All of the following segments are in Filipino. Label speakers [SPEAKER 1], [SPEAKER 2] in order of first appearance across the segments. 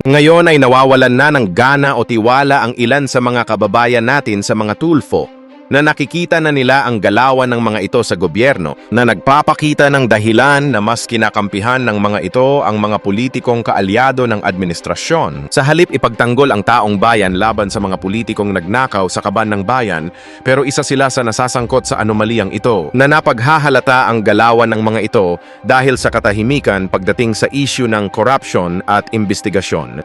[SPEAKER 1] Ngayon ay nawawalan na ng gana o tiwala ang ilan sa mga kababayan natin sa mga Tulfo na nakikita na nila ang galawan ng mga ito sa gobyerno na nagpapakita ng dahilan na mas kinakampihan ng mga ito ang mga politikong kaalyado ng administrasyon. Sa halip ipagtanggol ang taong bayan laban sa mga politikong nagnakaw sa kaban ng bayan, pero isa sila sa nasasangkot sa anomaliyang ito na napaghahalata ang galawan ng mga ito dahil sa katahimikan pagdating sa issue ng corruption at investigasyon.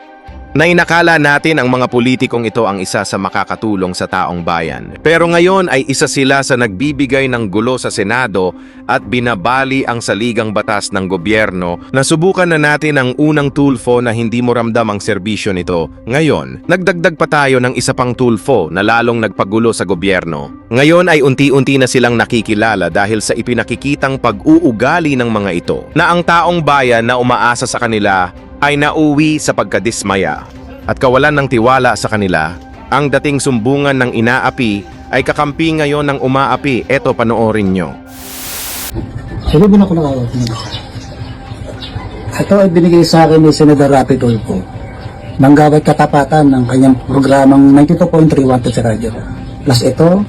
[SPEAKER 1] Na inakala natin ang mga politikong ito ang isa sa makakatulong sa taong bayan. Pero ngayon ay isa sila sa nagbibigay ng gulo sa Senado at binabali ang saligang batas ng gobyerno. Nasubukan na natin ang unang Tulfo na hindi mo ramdam ang serbisyo nito. Ngayon, nagdagdag pa tayo ng isa pang Tulfo na lalong nagpagulo sa gobyerno. Ngayon ay unti-unti na silang nakikilala dahil sa ipinakikitang pag-uugali ng mga ito na ang taong bayan na umaasa sa kanila ay nauwi sa pagkadismaya at kawalan ng tiwala sa kanila. Ang dating sumbungan ng inaapi ay kakampi ngayon ng umaapi. Eto, panoorin nyo.
[SPEAKER 2] Sabi mo na ko nakawag nyo. Ito ay binigay sa akin ni Senador Rafi Tulfo ng gawad katapatan ng kanyang programang 92.31 sa radyo. Plus ito,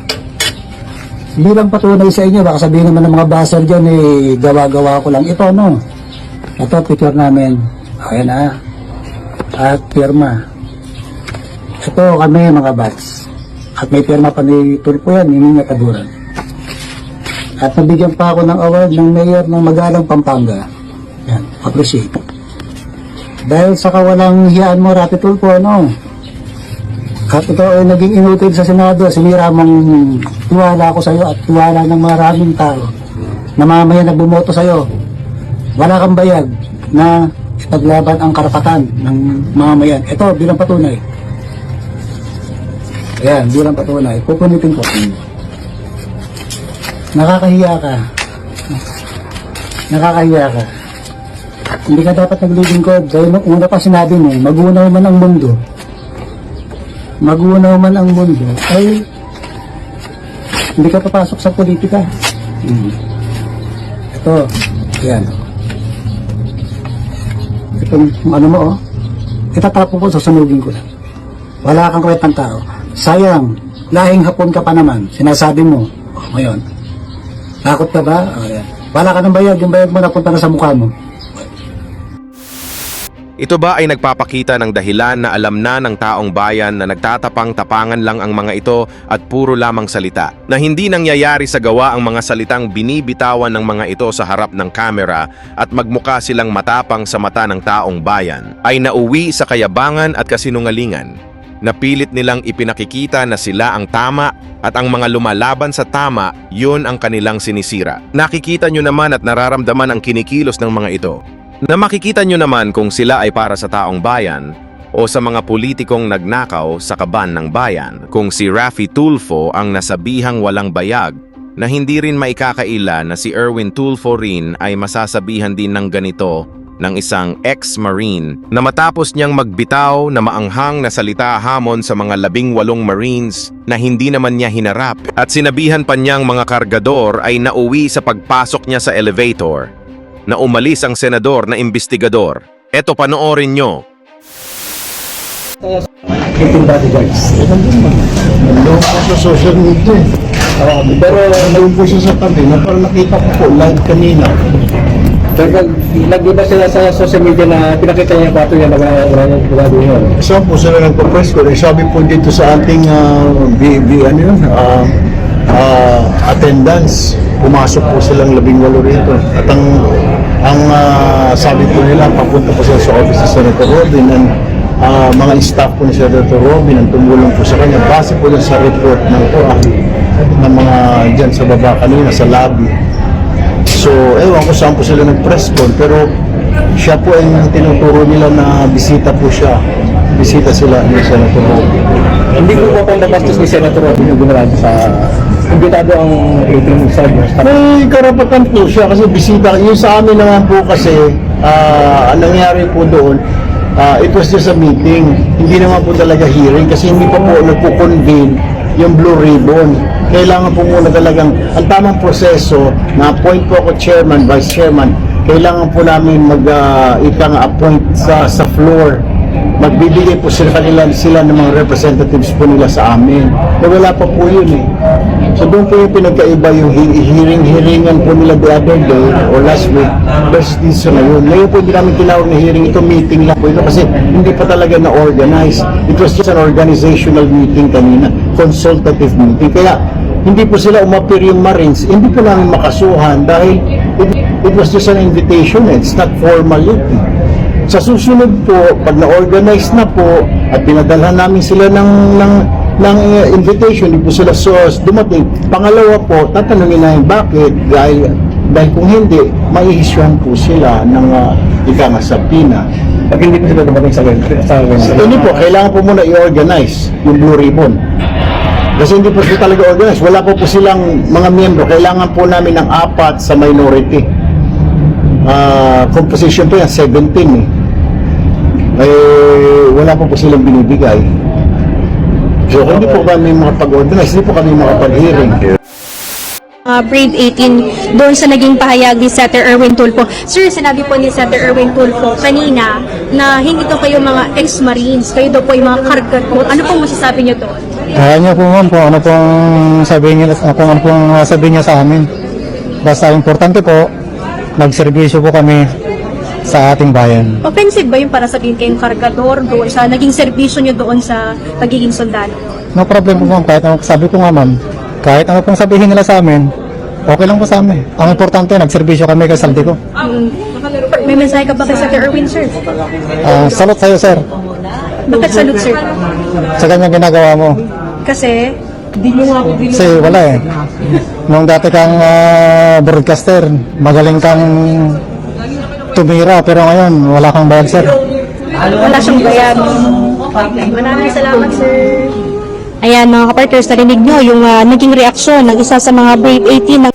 [SPEAKER 2] bilang patunay sa inyo, baka sabihin naman ng mga baser dyan, gawa-gawa ko lang ito, no? Ito, picture namin. Ayan na. At pirma. Ito kami mga bats. At may pirma pa ni Tulfo yan, hindi niya kaduran. At nabigyan pa ako ng award ng mayor ng Magalang, Pampanga. Yan, appreciate. Dahil sa kawalang hiyaan mo, Rafi Tulfo, ano? At ito ay naging inutil sa Senado, sinira mong tiwala ko sa iyo at tiwala ng maraming tao na mamaya na bumoto sa iyo. Wala kang bayag na ipaglaban ang karapatan ng mamayan. Ito, bilang patunay. Ayan, bilang patunay. Pupunitin ko. Nakakahiya ka. Nakakahiya ka. Hindi ka dapat naglilingkod. Dahil nung una pa sinabi mo, magunaw man ang mundo. Magunaw man ang mundo. Ay, hindi ka papasok sa politika. Ito, ayan. Itong ano mo, itatapon ko, sasunugin ko lang. Wala kang kwentang tao. Sayang, lahing Hapon ka pa naman. Sinasabi mo, ngayon, takot ka ba? Ayan. Wala ka ng bayad, yung bayad mo napunta na sa mukha mo.
[SPEAKER 1] Ito ba ay nagpapakita ng dahilan na alam na ng taong bayan na nagtatapang-tapangan lang ang mga ito at puro lamang salita? Na hindi nangyayari sa gawa ang mga salitang binibitawan ng mga ito sa harap ng kamera at magmukha silang matapang sa mata ng taong bayan, ay nauwi sa kayabangan at kasinungalingan. Napilit nilang ipinakikita na sila ang tama at ang mga lumalaban sa tama, yun ang kanilang sinisira. Nakikita nyo naman at nararamdaman ang kinikilos ng mga ito. Na makikita nyo naman kung sila ay para sa taong bayan o sa mga politikong nagnakaw sa kaban ng bayan. Kung si Rafi Tulfo ang nasabihang walang bayag, na hindi rin maikakaila na si Erwin Tulfo rin ay masasabihan din ng ganito ng isang ex-marine na matapos niyang magbitaw na maanghang na salita hamon sa mga 18 Marines na hindi naman niya hinarap at sinabihan pa niyang mga kargador ay nauwi sa pagpasok niya sa elevator na umalis ang senador na investigador. Eto, panoorin nyo.
[SPEAKER 3] Nandun po sa social media. Pero nandun po siya sa tabi na parang nakita ko po live kanina.
[SPEAKER 4] Pero nag-iba sila sa social media na pinakita niya yung kwarto niya na wala niyang gumagawa yun.
[SPEAKER 3] Saan po sila nagpa-press ko? Sabi po dito sa ating attendance, pumasok po silang 18 rito. At ang sabi po nila, papunta po sila sa office ni Senator Robin and mga staff po ni Senator Robin ang tumulong po sa kanya. Base po dun sa report ng mga dyan sa baba kanina sa lobby. So, ewan ko saan po sila nag-press con, pero siya po ay tinuturo nila na bisita po siya. Bisita sila ni Senator Robin.
[SPEAKER 4] Hindi ko po pang nabastos ni Senator Robin yung gumarahan sa imbitado ang rating sa
[SPEAKER 3] May karapatan po siya kasi bisita. Yung sa amin naman po kasi, ang nangyari po doon, it was just a meeting. Hindi naman po talaga hearing kasi hindi pa po nagpo-convene yung Blue Ribbon. Kailangan po muna talagang, ang tamang proseso, na-appoint po ako chairman, vice chairman, kailangan po namin mag-appoint sa floor magbibigay po sila ng mga representatives po nila sa amin. Na wala pa po yun eh. So doon po yung pinagkaiba yung hearing-hearingan po nila the other day or last week versus dito sa ngayon. Ngayon po hindi namin tinawag na hearing, ito meeting lang po ito kasi hindi pa talaga na-organize. It was just an organizational meeting kanina, consultative meeting. Kaya hindi po sila umapir yung Marines, hindi po namin makasuhan dahil it was just an invitation, it's not formal yet. Sa susunod po, pag na-organize na po at pinadalhan namin sila ng invitation, hindi po sila dumating. Pangalawa po, tatanungin namin bakit, dahil kung hindi, maihisyuhan po sila ng ika-sabina.
[SPEAKER 4] Pag hindi po sila dumating sa
[SPEAKER 3] Hindi po, kailangan po muna i-organize yung Blue Ribbon. Kasi hindi po sila talaga organize. Wala po silang mga miyembro. Kailangan po namin ng 4 sa minority. Composition po yan, 17 eh. Wala po silang binibigay. So, hindi po kami makapag-organize, hindi po kami makapag-hearing.
[SPEAKER 5] Brave 18 doon sa naging pahayag ni Senator Erwin Tulfo. Sir, sinabi po ni Senator Erwin Tulfo kanina na hindi to kayo mga ex-marines, kayo daw po yung mga kargador. Ano pong masasabi niyo doon?
[SPEAKER 2] Kaya niyo po ma'am kung ano pong sabihin niya sa amin. Basta importante po, nagserbisyo po kami sa ating bayan.
[SPEAKER 5] Offensive ba yung para sabihin kayong kargador doon sa naging serbisyo niyo doon sa pagiging sundalo?
[SPEAKER 2] No problem po ma'am, kahit ano sabi ko nga ma'am, kahit ano pong sabihin nila sa amin, okay lang po sa amin. Ang importante, nagserbisyo kami kay Saldi ko.
[SPEAKER 5] May mensahe ka ba kay Senator Erwin, sir?
[SPEAKER 2] Salute sa'yo, sir.
[SPEAKER 5] Bakit salute, sir?
[SPEAKER 2] Sa ganyang ginagawa mo.
[SPEAKER 5] Kasi
[SPEAKER 2] Kasi wala eh. Nung dati kang broadcaster, magaling kang tumira, pero ngayon, wala kang bayad, sir.
[SPEAKER 5] wala siyang bayad. Maraming salamat, sir. Ayan mga kapartners, narinig nyo yung naging reaksyon ng isa sa mga Brave 18 ng